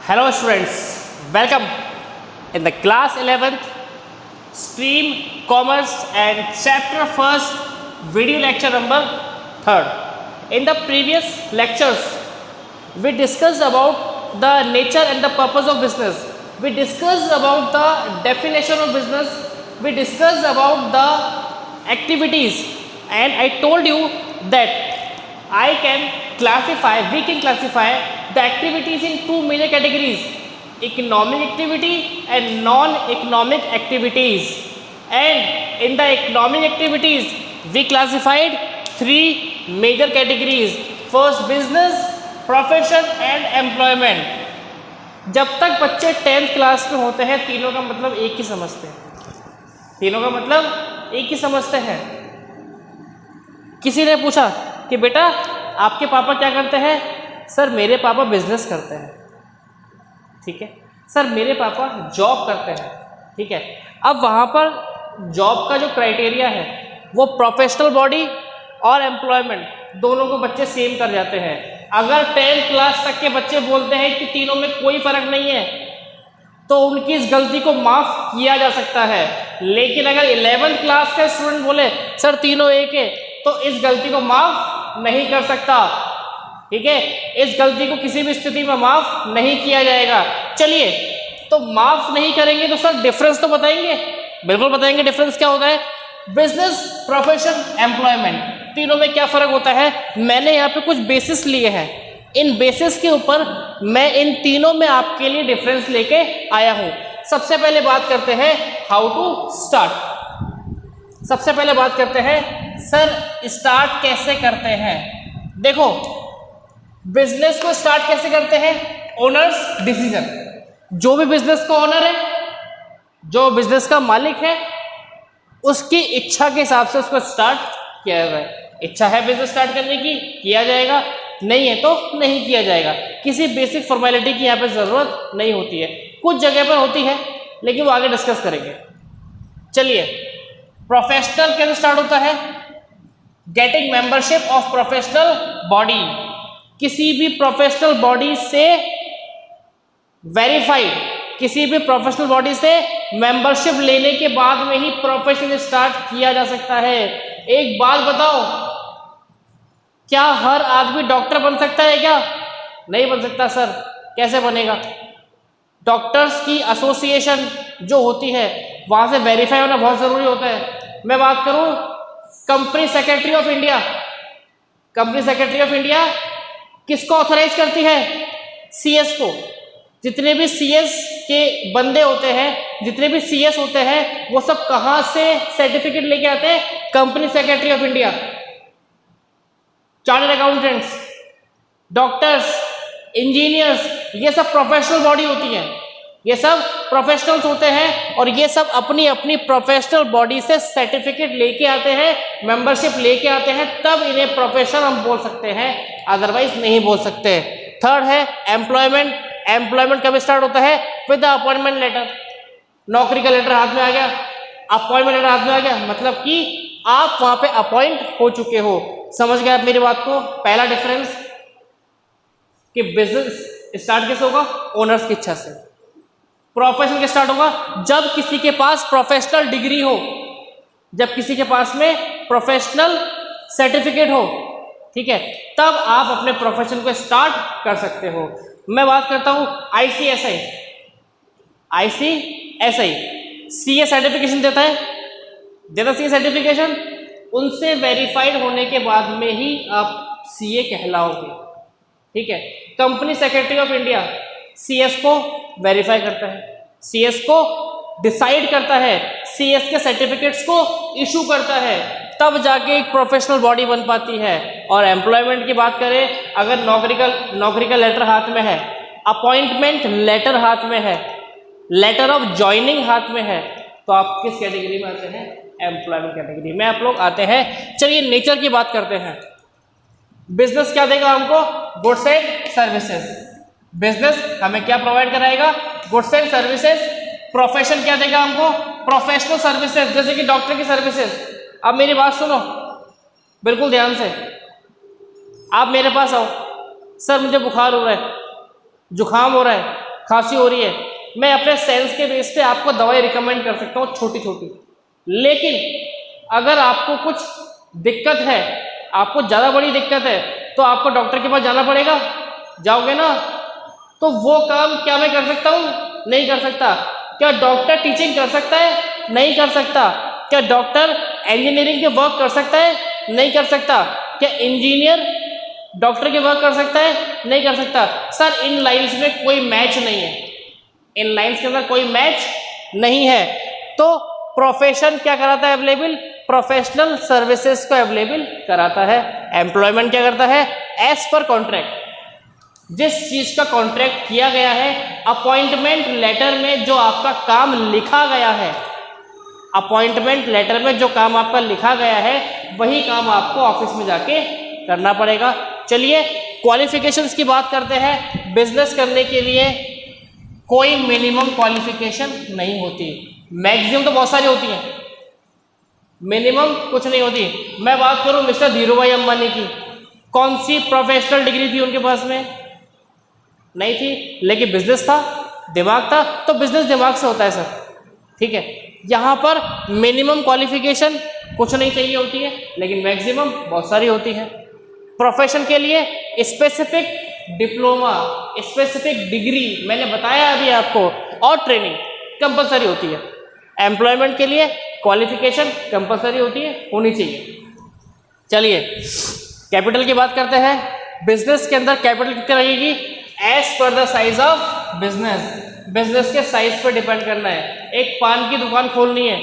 Hello students, welcome in the class 11th stream commerce and chapter 1st video lecture number 3rd. In the previous lectures we discussed about the nature and the purpose of business. We discussed about the definition of business. We discussed about the activities, and I told you that we can classify the activities in two major categories: economic activity and non-economic activities. And in the economic activities we classified three major categories: first business, profession and employment. जब तक बच्चे 10th class में होते हैं तीनों का मतलब एक ही समझते हैं। किसी ने पूछा कि बेटा आपके पापा क्या करते हैं? सर मेरे पापा बिजनेस करते हैं। ठीक है सर, मेरे पापा जॉब करते हैं। ठीक है, अब वहाँ पर जॉब का जो क्राइटेरिया है वो प्रोफेशनल बॉडी और एम्प्लॉयमेंट दोनों को बच्चे सेम कर जाते हैं। अगर 10th क्लास तक के बच्चे बोलते हैं कि तीनों में कोई फर्क नहीं है तो उनकी इस गलती को माफ़ किया जा सकता है। लेकिन अगर 11th क्लास का स्टूडेंट बोले सर तीनों एक है तो इस गलती को माफ़ नहीं कर सकता। ठीक है, इस गलती को किसी भी स्थिति में माफ़ नहीं किया जाएगा। चलिए, तो माफ़ नहीं करेंगे तो सर डिफरेंस तो बताएंगे। बिल्कुल बताएंगे डिफरेंस क्या होता है। बिजनेस, प्रोफेशन, एम्प्लॉयमेंट, तीनों में क्या फ़र्क होता है। मैंने यहाँ पे कुछ बेसिस लिए हैं, इन बेसिस के ऊपर मैं इन तीनों में आपके लिए डिफरेंस लेके आया हूँ। सबसे पहले बात करते हैं हाउ टू स्टार्ट। सबसे पहले बात करते हैं सर स्टार्ट कैसे करते हैं। देखो, बिजनेस को स्टार्ट कैसे करते हैं? Owners decision. जो भी बिजनेस का ओनर है, जो बिजनेस का मालिक है, उसकी इच्छा के हिसाब से उसको स्टार्ट किया जाए। इच्छा है बिजनेस स्टार्ट करने की, किया जाएगा, नहीं है तो नहीं किया जाएगा। किसी बेसिक फॉर्मेलिटी की यहाँ पे ज़रूरत नहीं होती है। कुछ जगह पर होती है लेकिन वो आगे डिस्कस करेंगे। चलिए, प्रोफेशनल कैसे स्टार्ट होता है? Getting membership of professional body. किसी भी प्रोफेशनल बॉडी से वेरीफाइड, किसी भी प्रोफेशनल बॉडी से मेंबरशिप लेने के बाद में ही प्रोफेशन स्टार्ट किया जा सकता है। एक बात बताओ, क्या हर आदमी डॉक्टर बन सकता है क्या? नहीं बन सकता सर। कैसे बनेगा? डॉक्टर्स की एसोसिएशन जो होती है वहाँ से वेरीफाई होना बहुत ज़रूरी होता है। मैं बात करूँ company secretary of India. Company secretary of India किसको ऑथराइज करती है? सीएस को। जितने भी सीएस के बंदे होते हैं, जितने भी सीएस होते हैं, वो सब कहाँ से सर्टिफिकेट लेके आते हैं? Company secretary of India. Chartered accountants, doctors, engineers, ये सब प्रोफेशनल बॉडी होती है। ये सब प्रोफेशनल्स होते हैं और ये सब अपनी अपनी प्रोफेशनल बॉडी से सर्टिफिकेट लेके आते हैं, मेंबरशिप लेके आते हैं, तब इन्हें प्रोफेशन हम बोल सकते हैं, अदरवाइज नहीं बोल सकते। थर्ड है एम्प्लॉयमेंट। एम्प्लॉयमेंट कब स्टार्ट होता है? With the appointment letter. नौकरी का लेटर हाथ में आ गया, अपॉइंटमेंट लेटर हाथ में आ गया, मतलब कि आप वहां पे अपॉइंट हो चुके हो। समझ गए आप मेरी बात को? पहला डिफरेंस कि बिजनेस स्टार्ट कैसे होगा? ओनर्स की इच्छा से। प्रोफेशन के स्टार्ट होगा जब किसी के पास प्रोफेशनल डिग्री हो, जब किसी के पास में प्रोफेशनल सर्टिफिकेट हो। ठीक है, तब आप अपने प्रोफेशन को स्टार्ट कर सकते हो। मैं बात करता हूँ आईसीएसआई। आईसीएसआई सीए सर्टिफिकेशन देता है, सीए सर्टिफिकेशन। उनसे वेरीफाइड होने के बाद में ही आप सीए कहलाओगे। ठीक है, company secretary of India CS को वेरीफाई करता है, सीएस को डिसाइड करता है, सीएस के सर्टिफिकेट्स को इशू करता है, तब जाके एक प्रोफेशनल बॉडी बन पाती है। और एम्प्लॉयमेंट की बात करें, अगर नौकरी का लेटर हाथ में है, अपॉइंटमेंट लेटर हाथ में है, लेटर ऑफ ज्वाइनिंग हाथ में है, तो आप किस कैटेगरी में आते हैं? एम्प्लॉयमेंट कैटेगरी में आप लोग आते हैं। चलिए नेचर की बात करते हैं। बिजनेस क्या देगा हमको? Goods and services. बिजनेस हमें क्या प्रोवाइड कराएगा? Goods and services. प्रोफेशन क्या देगा हमको? प्रोफेशनल सर्विसेज, जैसे कि डॉक्टर की सर्विसेज। अब मेरी बात सुनो बिल्कुल ध्यान से। आप मेरे पास आओ, सर मुझे बुखार हो रहा है, जुखाम हो रहा है, खांसी हो रही है, मैं अपने सेंस के बेस पे आपको दवाई रिकमेंड कर सकता हूँ छोटी छोटी। लेकिन अगर आपको कुछ दिक्कत है, आपको ज़्यादा बड़ी दिक्कत है, तो आपको डॉक्टर के पास जाना पड़ेगा, जाओगे ना। तो वो काम क्या मैं कर सकता हूँ? नहीं कर सकता। क्या डॉक्टर टीचिंग कर सकता है? नहीं कर सकता। क्या डॉक्टर इंजीनियरिंग के वर्क कर सकता है? नहीं कर सकता। क्या इंजीनियर डॉक्टर के वर्क कर सकता है? नहीं कर सकता। सर इन लाइन्स में कोई मैच नहीं है, इन लाइन्स के अंदर कोई मैच नहीं है। तो प्रोफेशन क्या कराता है अवेलेबल? प्रोफेशनल सर्विसेज को अवेलेबल कराता है। एम्प्लॉयमेंट क्या करता है? एज पर कॉन्ट्रैक्ट, जिस चीज का कॉन्ट्रैक्ट किया गया है, अपॉइंटमेंट लेटर में जो आपका काम लिखा गया है, अपॉइंटमेंट लेटर में जो काम आपका लिखा गया है, वही काम आपको ऑफिस में जाके करना पड़ेगा। चलिए क्वालिफिकेशंस की बात करते हैं। बिजनेस करने के लिए कोई मिनिमम क्वालिफिकेशन नहीं होती, मैक्सिमम तो बहुत सारी होती हैं, मिनिमम कुछ नहीं होती। मैं बात करूं मिस्टर धीरूभाई अंबानी की, कौन सी प्रोफेशनल डिग्री थी उनके पास में? नहीं थी, लेकिन बिजनेस था, दिमाग था, तो बिजनेस दिमाग से होता है सर, ठीक है। यहाँ पर मिनिमम क्वालिफिकेशन कुछ नहीं चाहिए होती है, लेकिन मैक्सिमम बहुत सारी होती है। प्रोफेशन के लिए स्पेसिफिक डिप्लोमा, स्पेसिफिक डिग्री मैंने बताया अभी आपको, और ट्रेनिंग कंपलसरी होती है। एम्प्लॉयमेंट के लिए क्वालिफिकेशन कंपलसरी होती है, होनी चाहिए। चलिए कैपिटल की बात करते हैं। बिजनेस के अंदर कैपिटल कितनी लगेगी? As per the size of business, business के साइज पर डिपेंड करना है। एक पान की दुकान खोलनी है,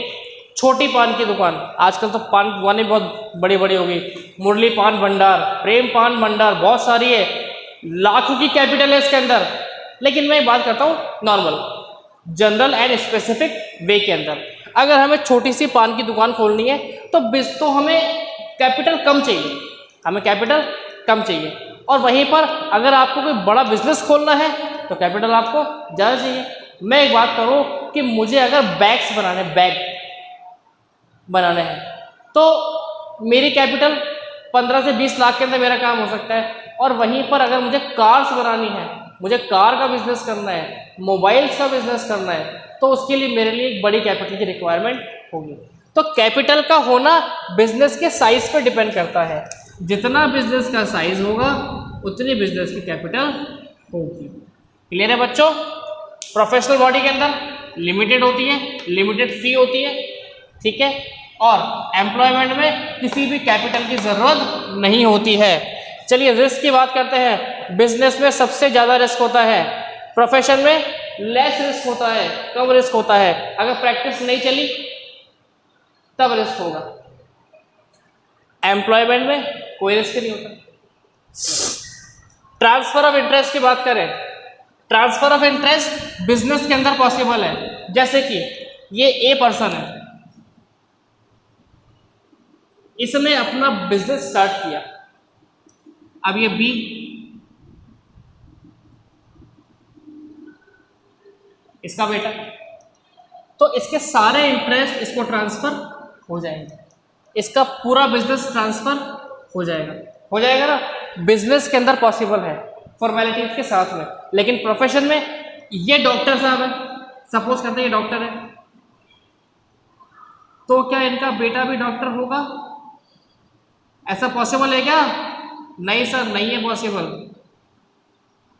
छोटी पान की दुकान, आजकल तो पान की दुकानें बहुत बड़ी बड़ी हो गई, मुरली पान भंडार, प्रेम पान भंडार, बहुत सारी है, लाखों की कैपिटल है इसके अंदर। लेकिन मैं बात करता हूँ normal, general and specific way के अंदर। अगर हमें छोटी सी पान की दुकान खोलनी है तो हमें कैपिटल कम चाहिए, हमें कैपिटल कम चाहिए। और वहीं पर अगर आपको कोई बड़ा बिजनेस खोलना है तो कैपिटल आपको ज़्यादा चाहिए। मैं एक बात करूँ कि मुझे अगर बैग्स बनाने, बैग बनाने हैं, तो मेरी कैपिटल 15 से 20 लाख के अंदर मेरा काम हो सकता है। और वहीं पर अगर मुझे कार्स बनानी है, मुझे कार का बिजनेस करना है, मोबाइल्स का बिजनेस करना है, तो उसके लिए मेरे लिए एक बड़ी कैपिटल की रिक्वायरमेंट होगी। तो कैपिटल का होना बिजनेस के साइज पर डिपेंड करता है। जितना बिजनेस का साइज होगा उतनी बिजनेस की कैपिटल होगी। क्लियर है बच्चों? प्रोफेशनल बॉडी के अंदर लिमिटेड होती है, लिमिटेड फी होती है, ठीक है। और एम्प्लॉयमेंट में किसी भी कैपिटल की ज़रूरत नहीं होती है। चलिए रिस्क की बात करते हैं। बिजनेस में सबसे ज़्यादा रिस्क होता है, प्रोफेशन में लेस रिस्क होता है, कम रिस्क होता है। अगर प्रैक्टिस नहीं चली तब रिस्क होगा, एम्प्लॉयमेंट में कोई रिस्क नहीं होता। ट्रांसफर ऑफ इंटरेस्ट की बात करें, ट्रांसफर ऑफ इंटरेस्ट बिजनेस के अंदर पॉसिबल है। जैसे कि ये ए पर्सन है, इसने अपना बिजनेस स्टार्ट किया, अब ये बी, इसका बेटा, तो इसके सारे इंटरेस्ट इसको ट्रांसफर हो जाएंगे, इसका पूरा बिजनेस ट्रांसफर हो जाएगा, हो जाएगा ना। बिजनेस के अंदर पॉसिबल है फॉर्मेलिटीज के साथ में। लेकिन प्रोफेशन में ये डॉक्टर साहब है, सपोज करते हैं ये डॉक्टर है, तो क्या इनका बेटा भी डॉक्टर होगा? ऐसा पॉसिबल है क्या? नहीं सर, नहीं है पॉसिबल,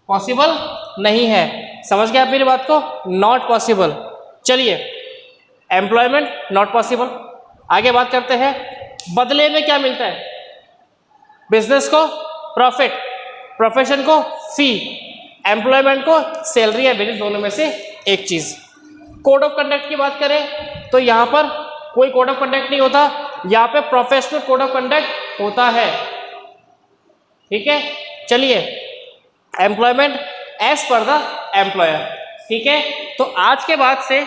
पॉसिबल नहीं है। समझ गए आप मेरी बात को? Not possible. चलिए एम्प्लॉयमेंट नॉट पॉसिबल। आगे बात करते हैं, बदले में क्या मिलता है? बिजनेस को प्रॉफिट, प्रोफेशन को फी, एम्प्लॉयमेंट को सैलरी या वेजेस, दोनों में से एक चीज। कोड ऑफ कंडक्ट की बात करें तो यहाँ पर कोई कोड ऑफ कंडक्ट नहीं होता, यहाँ पे प्रोफेशनल कोड ऑफ कंडक्ट होता है, ठीक है। चलिए employment as per the employer, ठीक है। तो आज के बाद से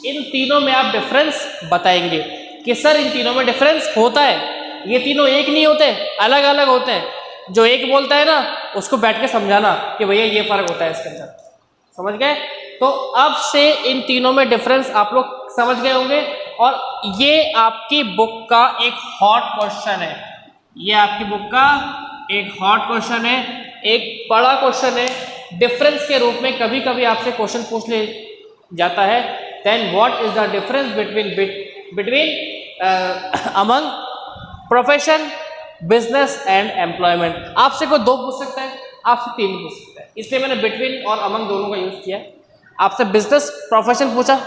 इन तीनों में आप डिफरेंस बताएंगे कि सर इन तीनों में डिफरेंस होता है, ये तीनों एक नहीं होते, अलग अलग होते हैं। जो एक बोलता है ना उसको बैठ के समझाना कि भैया ये फर्क होता है इसके अंदर, समझ गए? तो अब से इन तीनों में डिफरेंस आप लोग समझ गए होंगे। और ये आपकी बुक का एक हॉट क्वेश्चन है, ये आपकी बुक का एक हॉट क्वेश्चन है, एक बड़ा क्वेश्चन है, डिफरेंस के रूप में कभी कभी आपसे क्वेश्चन पूछ ले जाता है, then what is the difference between among profession, business and employment. आपसे कोई 2 पूछ सकता है, आपसे 3 पूछ सकता है, इसलिए मैंने बिटवीन और अमंग दोनों का यूज किया है। आपसे बिजनेस प्रोफेशन पूछा,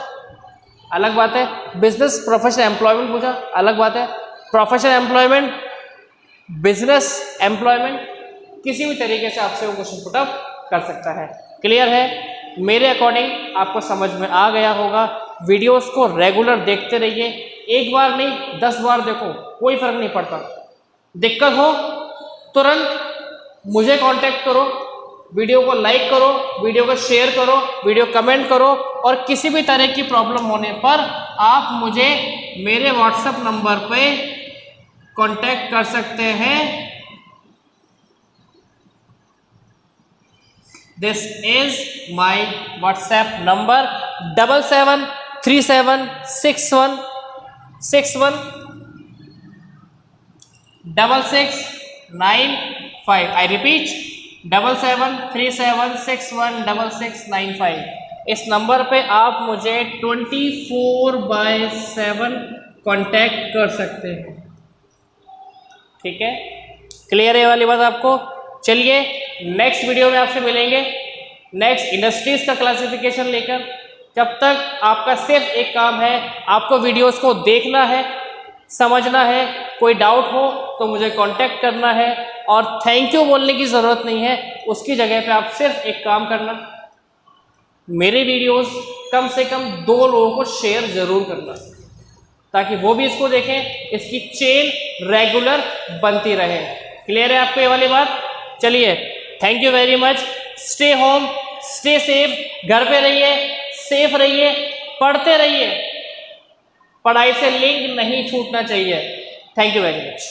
अलग बात है, बिजनेस प्रोफेशन एम्प्लॉयमेंट पूछा, अलग बात है, प्रोफेशन एम्प्लॉयमेंट, बिजनेस एम्प्लॉयमेंट, किसी भी तरीके से आपसे वो क्वेश्चन पुट अप कर सकता है। क्लियर है? मेरे अकॉर्डिंग आपको समझ में आ गया होगा। वीडियोस को रेगुलर देखते रहिए, एक बार नहीं 10 बार देखो, कोई फर्क नहीं पड़ता। दिक्कत हो तुरंत मुझे कांटेक्ट करो, वीडियो को लाइक करो, वीडियो को शेयर करो, वीडियो कमेंट करो, और किसी भी तरह की प्रॉब्लम होने पर आप मुझे मेरे व्हाट्सएप नंबर पे कांटेक्ट कर सकते हैं। This is my WhatsApp number 7737616695। I repeat 7737616695। इस नंबर पे आप मुझे 24/7 कांटेक्ट कर सकते हैं। ठीक है, क्लियर है वाली बात आपको? चलिए नेक्स्ट वीडियो में आपसे मिलेंगे, नेक्स्ट इंडस्ट्रीज का क्लासिफिकेशन लेकर। जब तक आपका सिर्फ एक काम है, आपको वीडियोस को देखना है, समझना है, कोई डाउट हो तो मुझे कांटेक्ट करना है, और थैंक यू बोलने की ज़रूरत नहीं है, उसकी जगह पे आप सिर्फ एक काम करना, मेरे वीडियोस कम से कम 2 लोगों को शेयर ज़रूर करना, ताकि वो भी इसको देखें, इसकी चेन रेगुलर बनती रहे। क्लियर है आपको ये वाली बात? चलिए, thank you very much. Stay home, stay safe, घर पे रहिए, सेफ रहिए, पढ़ते रहिए, पढ़ाई से लिंक नहीं छूटना चाहिए। Thank you very much.